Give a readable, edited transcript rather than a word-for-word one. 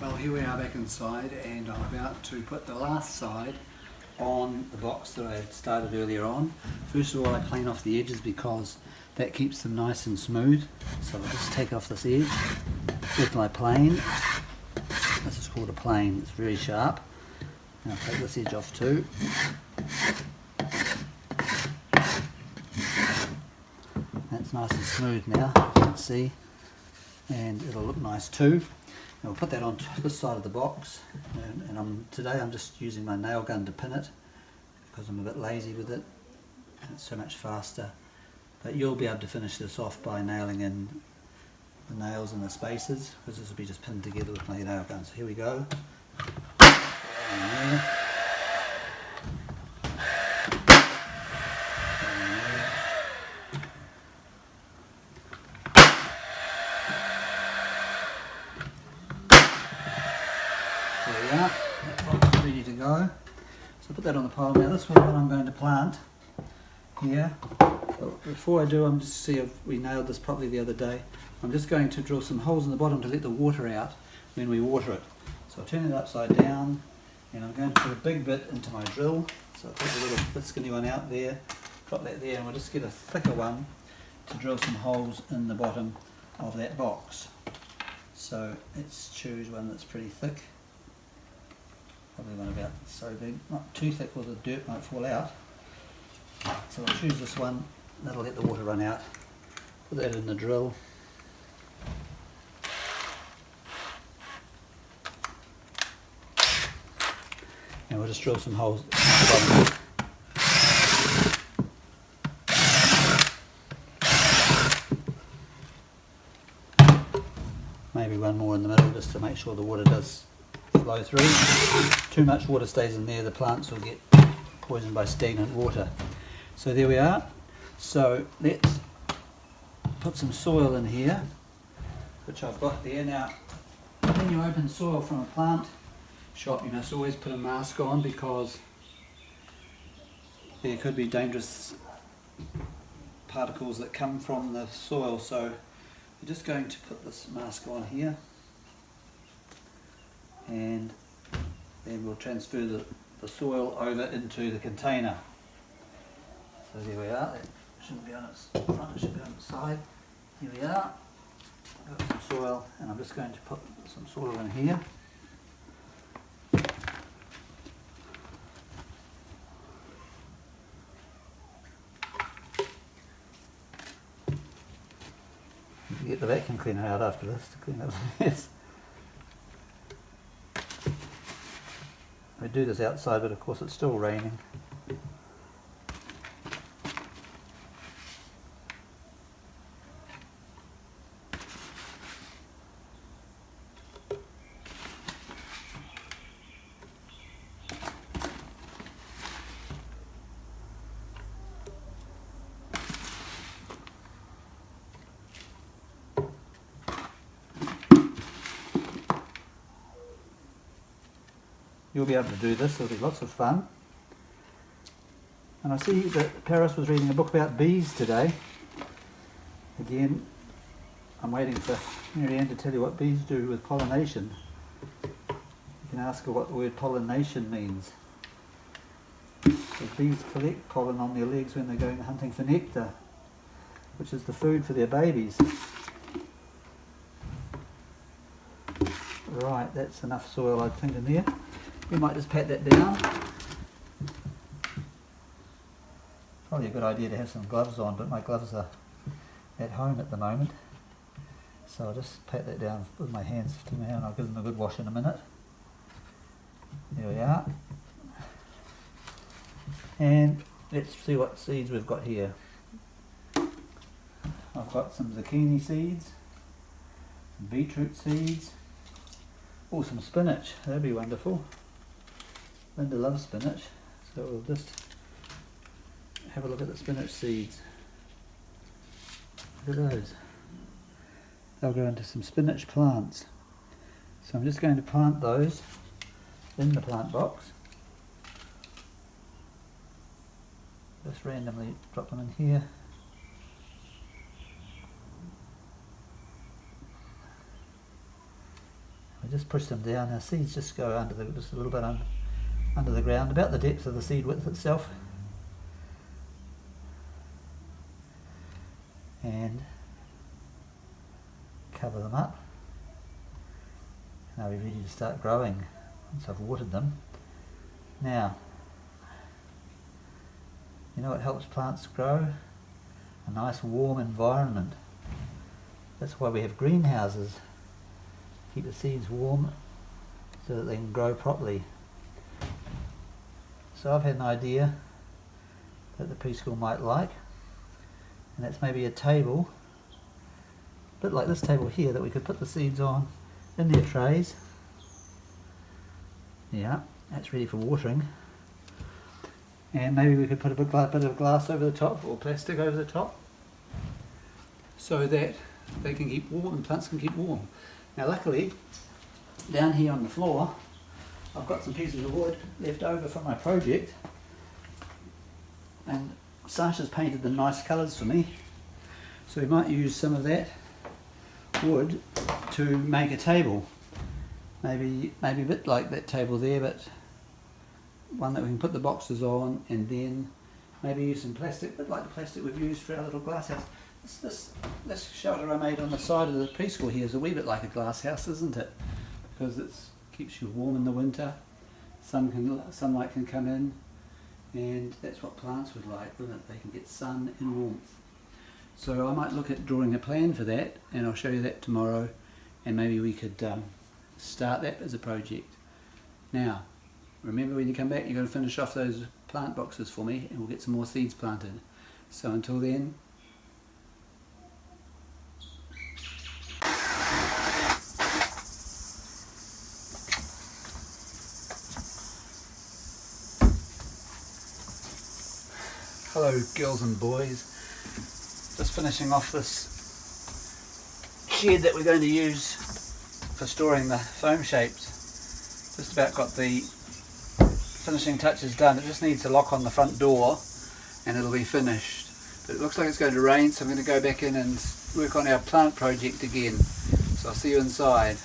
Well, here we are back inside, and I'm about to put the last side on the box that I had started earlier on. First of all, I plane off the edges because that keeps them nice and smooth. So I'll just take off this edge with my plane. This is called a plane, it's very sharp. And I'll take this edge off too. That's nice and smooth now, you can see, and it'll look nice too. And we'll put that on this side of the box, and today I'm just using my nail gun to pin it because I'm a bit lazy with it and it's so much faster. But you'll be able to finish this off by nailing in the nails and the spaces, because this will be just pinned together with my nail gun. So here we go. There we are, that box is ready to go. So put that on the pile now. This one I'm going to plant here. But before I do, I'm just see if we nailed this properly the other day. I'm just going to drill some holes in the bottom to let the water out when we water it. So I'll turn it upside down, and I'm going to put a big bit into my drill. So I'll take a little bit skinny one out there, drop that there, and we'll just get a thicker one to drill some holes in the bottom of that box. So let's choose one that's pretty thick. Probably one about so big, not too thick or the dirt might fall out. So I'll choose this one, that'll let the water run out. Put that in the drill. And we'll just drill some holes at the bottom. Maybe one more in the middle just to make sure the water does flow through. Too much water stays in there, the plants will get poisoned by stagnant water. So there we are. So let's put some soil in here, which I've got there. Now, when you open soil from a plant shop, you must always put a mask on because there could be dangerous particles that come from the soil. So we're just going to put this mask on here, and then we'll transfer the soil over into the container. So there we are, it shouldn't be on its front, it should be on its side. Here we are, I've got some soil, and I'm just going to put some soil in here. Get the vacuum cleaner out after this to clean up the mess. We do this outside, but of course it's still raining. You'll be able to do this, it'll be lots of fun. And I see that Paris was reading a book about bees today. Again, I'm waiting for Marianne to tell you what bees do with pollination. You can ask her what the word pollination means. So bees collect pollen on their legs when they're going hunting for nectar, which is the food for their babies. Right, that's enough soil I think in there. We might just pat that down. Probably a good idea to have some gloves on, but my gloves are at home at the moment. So I'll just pat that down with my hands now, and I'll give them a good wash in a minute. There we are. And let's see what seeds we've got here. I've got some zucchini seeds, some beetroot seeds, oh, some spinach, that'd be wonderful. Linda loves spinach, so we'll just have a look at the spinach seeds. Look at those. They'll go into some spinach plants. So I'm just going to plant those in the plant box. Just randomly drop them in here. just push them down. Our seeds just go under just a little bit under the ground, about the depth of the seed width itself. And cover them up. And they'll be ready to start growing once I've watered them. Now, you know what helps plants grow? A nice warm environment. That's why we have greenhouses. Keep the seeds warm so that they can grow properly. So I've had an idea that the preschool might like, and that's maybe a table, a bit like this table here, that we could put the seeds on in their trays. Yeah, that's ready for watering. And maybe we could put a bit of glass over the top, or plastic over the top, so that they can keep warm and plants can keep warm. Now luckily, down here on the floor, I've got some pieces of wood left over from my project, and Sasha's painted the nice colours for me, so we might use some of that wood to make a table. Maybe a bit like that table there, but one that we can put the boxes on, and then maybe use some plastic, a bit like the plastic we've used for our little glass house. This shelter I made on the side of the preschool here is a wee bit like a glass house, isn't it? Because it keeps you warm in the winter, sunlight can come in, and that's what plants would like, wouldn't it? They can get sun and warmth. So I might look at drawing a plan for that, and I'll show you that tomorrow, and maybe we could start that as a project. Now, remember when you come back, you're going to finish off those plant boxes for me, and we'll get some more seeds planted. So until then, hello girls and boys, just finishing off this shed that we're going to use for storing the foam shapes. Just about got the finishing touches done. It just needs a lock on the front door and it'll be finished. But it looks like it's going to rain, so I'm going to go back in and work on our plant project again. So I'll see you inside.